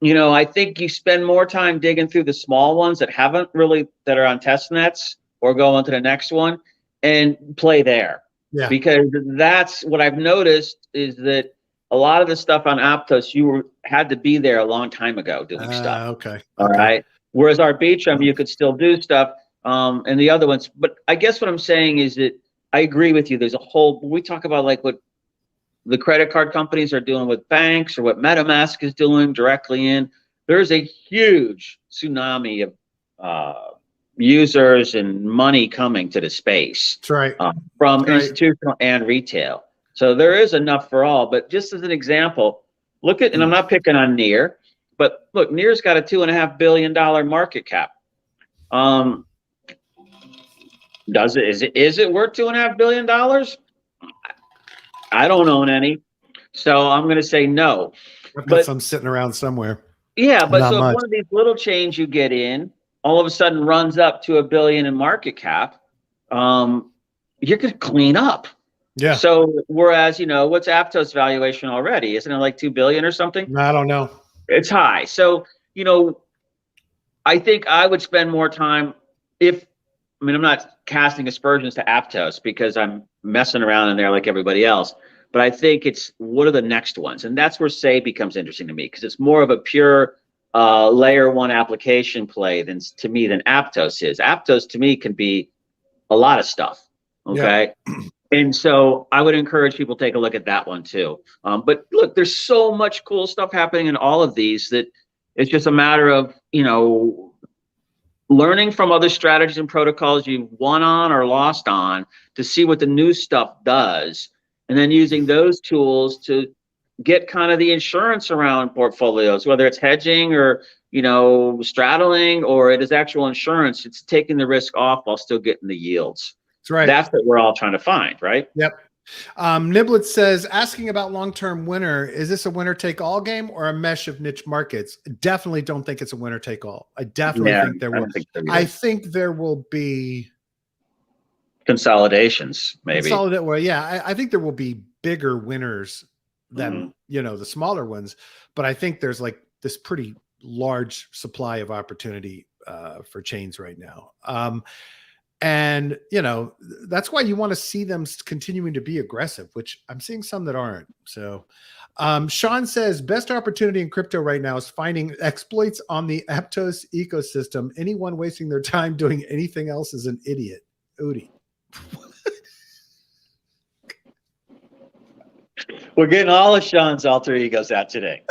I think you spend more time digging through the small ones that are on test nets or go on to the next one and play there. Yeah. Because that's what I've noticed is that a lot of the stuff on Aptos, had to be there a long time ago doing stuff. Okay. All right. Whereas Arbitrum, you could still do stuff, and the other ones. But I guess what I'm saying is that I agree with you. There's we talk about like what the credit card companies are doing with banks or what MetaMask is doing directly in. There's a huge tsunami of users and money coming to the space. That's right. From institutional and retail. So there is enough for all. But just as an example, and I'm not picking on Near, but look, Near's got a $2.5 billion market cap. Is it worth $2.5 billion? I don't own any, so I'm going to say no. I've got some sitting around somewhere. Yeah, but so if one of these little chains you get in, all of a sudden runs up to $1 billion in market cap, you're going to clean up. Yeah. So whereas, what's Aptos valuation already? Isn't it like 2 billion or something? I don't know. It's high. So, I think I would spend more time I'm not casting aspersions to Aptos because I'm messing around in there like everybody else, but I think it's what are the next ones? And that's where Say becomes interesting to me because it's more of a pure layer one application play than Aptos is. Aptos to me can be a lot of stuff. Okay. Yeah. And so I would encourage people to take a look at that one too. But look, there's so much cool stuff happening in all of these that it's just a matter of, learning from other strategies and protocols you've won on or lost on to see what the new stuff does. And then using those tools to get kind of the insurance around portfolios, whether it's hedging or, straddling, or it is actual insurance. It's taking the risk off while still getting the yields. That's right. That's what we're all trying to find, right? Yep. Niblet says, asking about long-term winner, is this a winner-take-all game or a mesh of niche markets? Definitely don't think it's a winner-take-all. I definitely think there will. I think there will be consolidations, maybe. I think there will be bigger winners than the smaller ones, but I think there's like this pretty large supply of opportunity for chains right now. And, that's why you want to see them continuing to be aggressive, which I'm seeing some that aren't. So Sean says, best opportunity in crypto right now is finding exploits on the Aptos ecosystem. Anyone wasting their time doing anything else is an idiot. Udi. We're getting all of Sean's alter egos out today.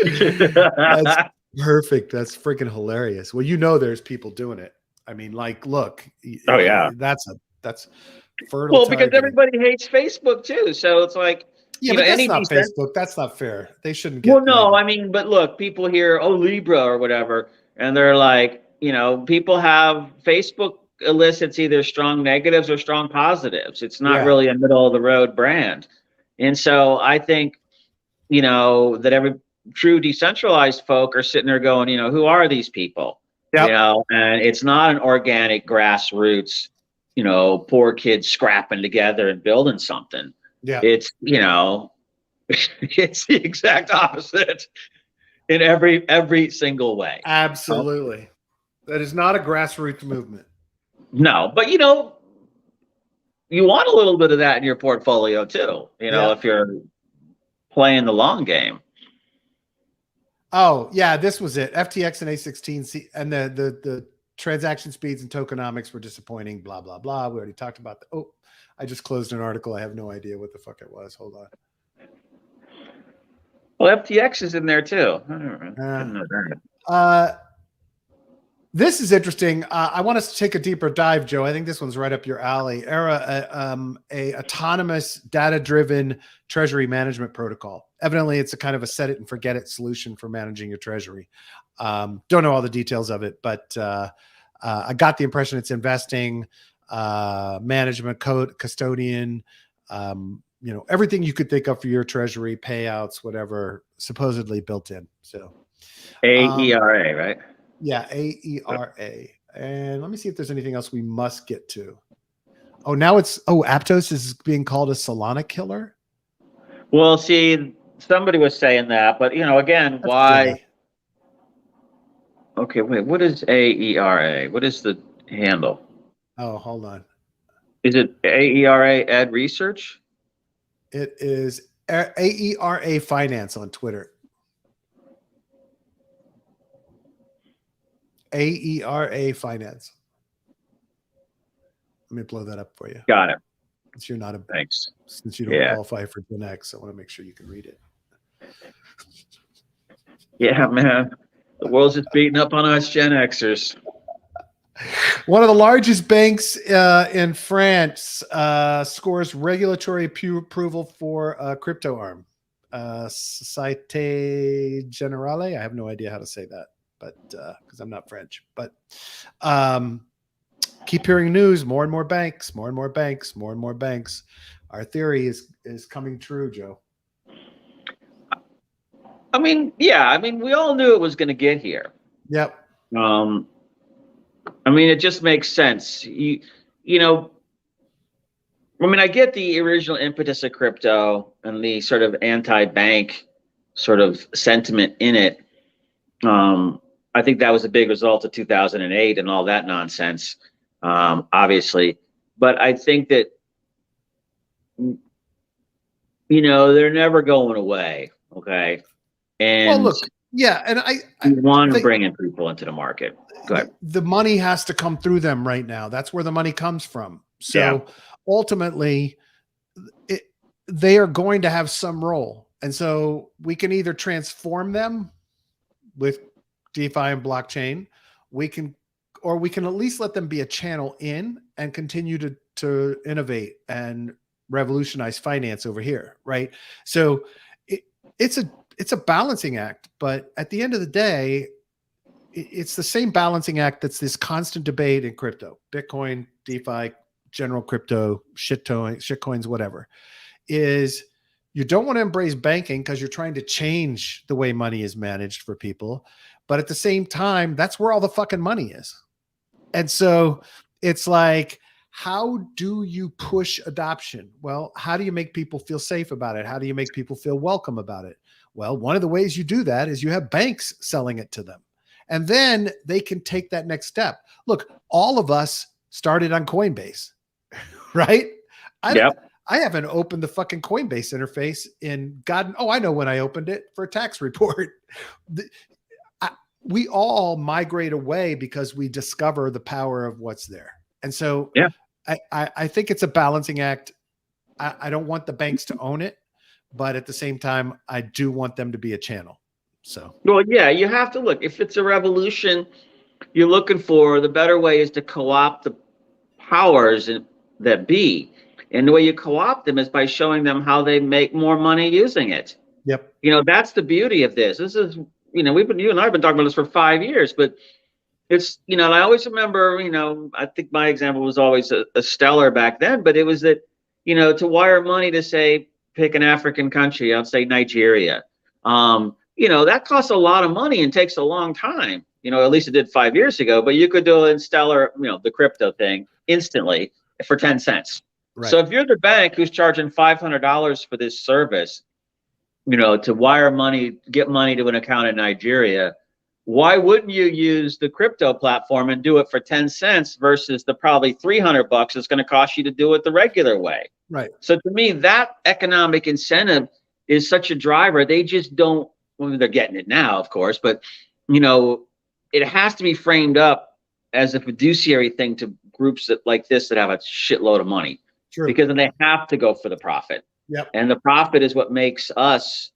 That's perfect. That's freaking hilarious. Well, there's people doing it. I mean, like, look. Oh yeah, that's fertile. Well, because everybody hates Facebook too, so it's like, but that's not Facebook. That's not fair. They shouldn't get. Well, no, but look, people hear Libra or whatever, and they're like, people have Facebook elicits either strong negatives or strong positives. It's not really a middle of the road brand, and so I think, that every true decentralized folk are sitting there going, who are these people? Yep. And it's not an organic grassroots, poor kids scrapping together and building something. Yeah. It's, it's the exact opposite in every single way. Absolutely. That is not a grassroots movement. No, but you want a little bit of that in your portfolio too, if you're playing the long game. Oh, yeah, this was it. FTX and A16 and the transaction speeds and tokenomics were disappointing, blah, blah, blah. We already talked about that. Oh, I just closed an article. I have no idea what the fuck it was. Hold on. Well, FTX is in there too. I don't know that. This is interesting. I want us to take a deeper dive, Joe. I think this one's right up your alley. A autonomous, data-driven treasury management protocol. Evidently, it's a kind of a set it and forget it solution for managing your treasury. Don't know all the details of it, but I got the impression it's investing, management, custodian, everything you could think of for your treasury, payouts, whatever, supposedly built in. So AERA, right? Yeah, AERA. And let me see if there's anything else we must get to. Oh, now Aptos is being called a Solana killer. Well, see, somebody was saying that, but again, That's why? silly. Okay, wait, what is AERA? What is the handle? Oh, hold on. Is it AERA Ed Research? It is AERA Finance on Twitter. AERA Finance. Let me blow that up for you. Got it. Since you're not Thanks. Since you don't qualify for Gen X, I want to make sure you can read it. Yeah, man. The world's just beating up on us Gen Xers. One of the largest banks in France scores regulatory approval for crypto arm. Societe Generale. I have no idea how to say that, but because I'm not French. But keep hearing news. More and more banks. More and more banks. More and more banks. Our theory is coming true, Joe. I mean, we all knew it was going to get here. Yep. I mean, it just makes sense. I get the original impetus of crypto and the sort of anti-bank sort of sentiment in it. I think that was a big result of 2008 and all that nonsense, obviously. But I think that, they're never going away. Okay. And well, look, yeah. And I want to bring in people into the market. Go ahead. The money has to come through them right now. That's where the money comes from. So ultimately, they are going to have some role. And so we can either transform them with DeFi and blockchain. We can at least let them be a channel in and continue to innovate and revolutionize finance over here. Right. So it's a balancing act, but at the end of the day, it's the same balancing act that's this constant debate in crypto, Bitcoin, DeFi, general crypto, shitcoins, whatever, is you don't want to embrace banking because you're trying to change the way money is managed for people. But at the same time, that's where all the fucking money is. And so it's like, how do you push adoption? Well, how do you make people feel safe about it? How do you make people feel welcome about it? Well, one of the ways you do that is you have banks selling it to them. And then they can take that next step. Look, all of us started on Coinbase, right? I haven't opened the fucking Coinbase interface I know when I opened it for a tax report. We all migrate away because we discover the power of what's there. And so I think it's a balancing act. I don't want the banks to own it, but at the same time, I do want them to be a channel. So, well, yeah, you have to look. If it's a revolution you're looking for, the better way is to co-opt the powers that be. And the way you co-opt them is by showing them how they make more money using it. Yep. That's the beauty of this. This is, you and I have been talking about this for 5 years, but it's, and I always remember, I think my example was always a stellar back then, but it was that, to wire money to say, pick an African country, I'll say Nigeria. That costs a lot of money and takes a long time. At least it did 5 years ago, but you could do it in Stellar, the crypto thing instantly for 10 cents. Right. So if you're the bank who's charging $500 for this service, to wire money, get money to an account in Nigeria, why wouldn't you use the crypto platform and do it for 10 cents versus the probably $300 it's going to cost you to do it the regular way? Right. So to me, that economic incentive is such a driver. They just don't, they're getting it now, of course, but it has to be framed up as a fiduciary thing to groups like this that have a shitload of money. True. Because then they have to go for the profit. Yep. And the profit is what makes us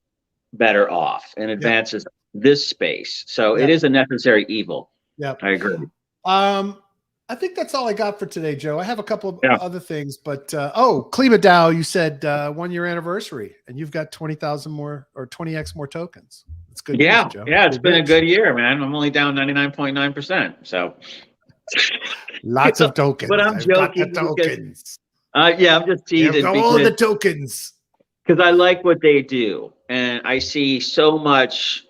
better off and advances this space. So it is a necessary evil. Yep. I agree. I think that's all I got for today, Joe. I have a couple of Yeah. other things, but KlimaDAO, you said 1 year anniversary, and you've got 20,000 more or 20x more tokens. It's good news, Joe. Yeah, it's You're been a rich. good year, man. I'm only down 99.9%. So Lots of tokens. But I'm I've got the joking tokens. yeah, I'm just teasing I've got all the tokens. because I like what they do, and I see so much.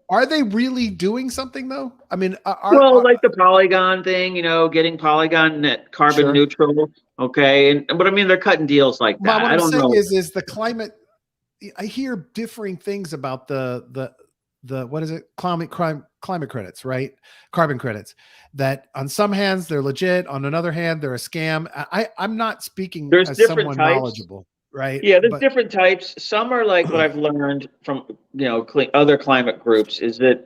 Are they really doing something though? I mean, Like the Polygon thing, getting Polygon net carbon neutral. Okay, but I mean they're cutting deals like that. What I I'm don't saying know. is the climate. I hear differing things about the what is it? Climate credits, right? Carbon credits. That on some hands they're legit, on another hand they're a scam. I'm not speaking There's as different someone types. knowledgeable, right? Yeah, there's different types. Some are like what I've learned from other climate groups is that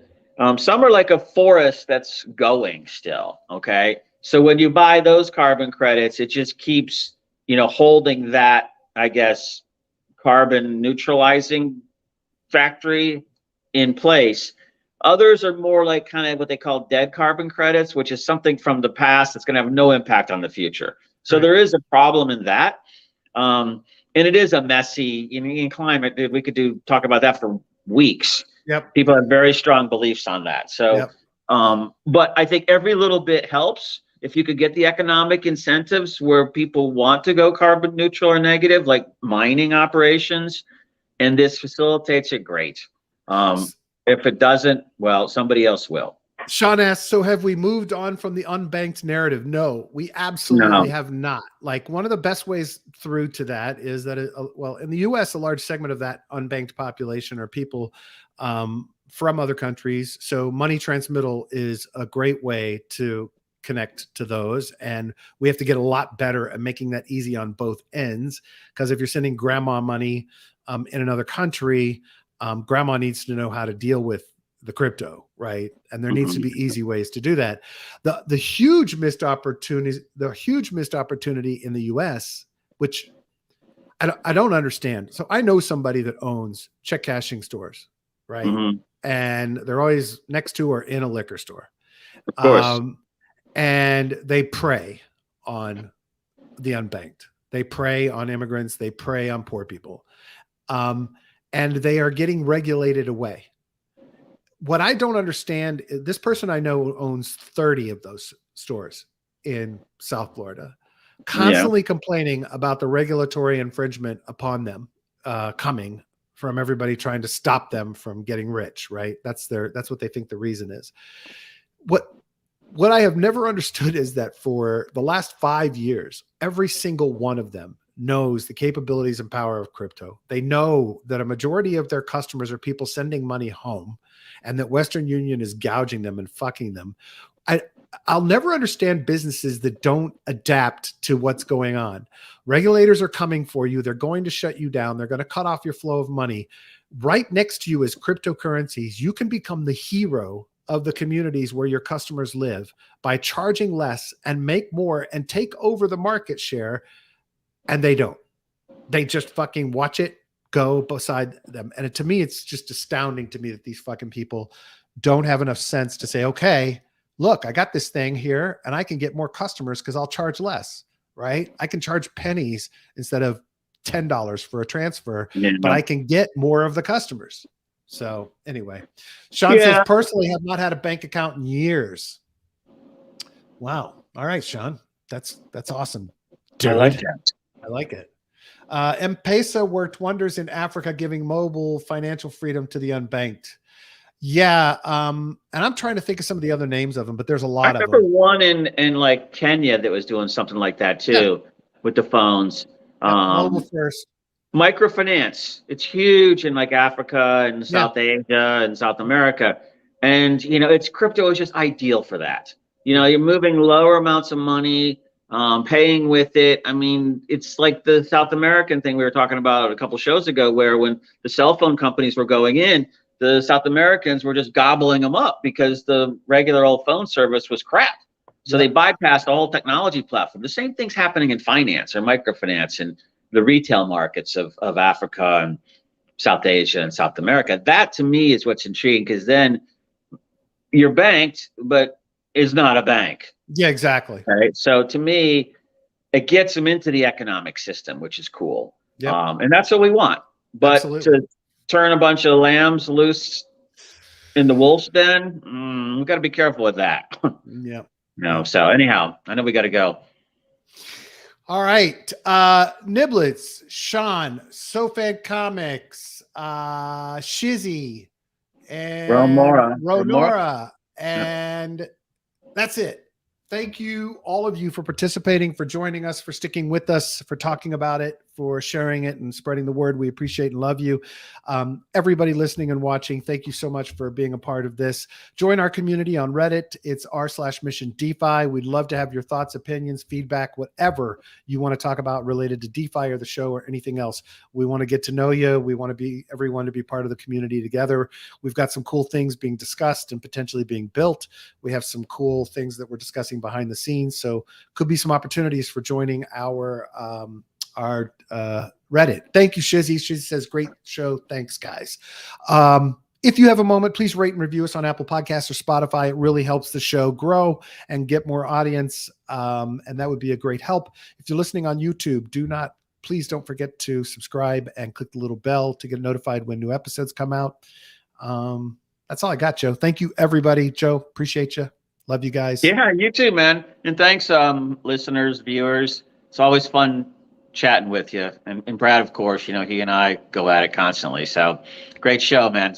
some are like a forest that's going still. Okay, so when you buy those carbon credits, it just keeps holding that, I guess, carbon neutralizing factory in place. Others are more like kind of what they call dead carbon credits, which is something from the past that's going to have no impact on the future. So there is a problem in that. And it is a messy in climate. We could talk about that for weeks. Yep. People have very strong beliefs on that. So, but I think every little bit helps. If you could get the economic incentives where people want to go carbon neutral or negative, like mining operations, and this facilitates it, great. If it doesn't, well, somebody else will. Sean asks, so have we moved on from the unbanked narrative? No, we absolutely have not. Like one of the best ways through to that is that, in the US, a large segment of that unbanked population are people from other countries. So money transmittal is a great way to connect to those. And we have to get a lot better at making that easy on both ends. Because if you're sending grandma money in another country, grandma needs to know how to deal with the crypto, right? And there needs to be easy ways to do that. The huge missed opportunity in the US, which I don't understand. So I know somebody that owns check cashing stores, right? And they're always next to or in a liquor store. Of course. And they prey on the unbanked. They prey on immigrants. They prey on poor people. And they are getting regulated away. What I don't understand, this person I know owns 30 of those stores in South Florida, constantly complaining about the regulatory infringement upon them coming from everybody trying to stop them from getting rich, right? That's what they think the reason is. What I have never understood is that for the last 5 years, every single one of them knows the capabilities and power of crypto. They know that a majority of their customers are people sending money home and that Western Union is gouging them and fucking them. I'll never understand businesses that don't adapt to what's going on. Regulators are coming for you. They're going to shut you down. They're going to cut off your flow of money. Right next to you is cryptocurrencies. You can become the hero of the communities where your customers live by charging less and make more and take over the market share. And they don't. They just fucking watch it go beside them. And to me, it's just astounding to me that these fucking people don't have enough sense to say, okay, look, I got this thing here and I can get more customers because I'll charge less, right? I can charge pennies instead of $10 for a transfer, but I can get more of the customers. So anyway, Sean says, personally have not had a bank account in years. Wow. All right, Sean. That's awesome. Dude. I like that. I like it. M-Pesa worked wonders in Africa, giving mobile financial freedom to the unbanked. Yeah. And I'm trying to think of some of the other names of them, but there's a lot of them. I remember one in like Kenya that was doing something like that too, with the phones. Mobile first. Microfinance. It's huge in like Africa and South Asia and South America. And, it's crypto is just ideal for that. You're moving lower amounts of money, paying with it. I mean, it's like the South American thing we were talking about a couple shows ago, where when the cell phone companies were going in, the South Americans were just gobbling them up because the regular old phone service was crap. So they bypassed the whole technology platform. The same thing's happening in finance or microfinance and the retail markets of Africa and South Asia and South America. That to me is what's intriguing, because then you're banked, but is not a bank. Yeah, exactly. Right. So to me, it gets them into the economic system, which is cool. Yep. And that's what we want. But Absolutely. to turn a bunch of lambs loose in the wolf's den, we got to be careful with that. Yeah. No. So anyhow, I know we got to go. All right. Niblets, Sean, SoFan Comics, Shizzy, and Ronora. And that's it. Thank you, all of you, for participating, for joining us, for sticking with us, for talking about it, for sharing it and spreading the word. We appreciate and love you. Everybody listening and watching, thank you so much for being a part of this. Join our community on Reddit. It's r/Mission DeFi. We'd love to have your thoughts, opinions, feedback, whatever you want to talk about related to DeFi or the show or anything else. We want to get to know you. We want everyone to be part of the community together. We've got some cool things being discussed and potentially being built. We have some cool things that we're discussing behind the scenes. So could be some opportunities for joining our Reddit. Thank you, Shizzy. Shizzy says, great show. Thanks, guys. If you have a moment, please rate and review us on Apple Podcasts or Spotify. It really helps the show grow and get more audience. And that would be a great help. If you're listening on YouTube, please don't forget to subscribe and click the little bell to get notified when new episodes come out. That's all I got, Joe. Thank you, everybody. Joe, appreciate you. Love you guys. Yeah, you too, man. And thanks, listeners, viewers. It's always fun chatting with you. And Brad, of course, he and I go at it constantly. So great show, man.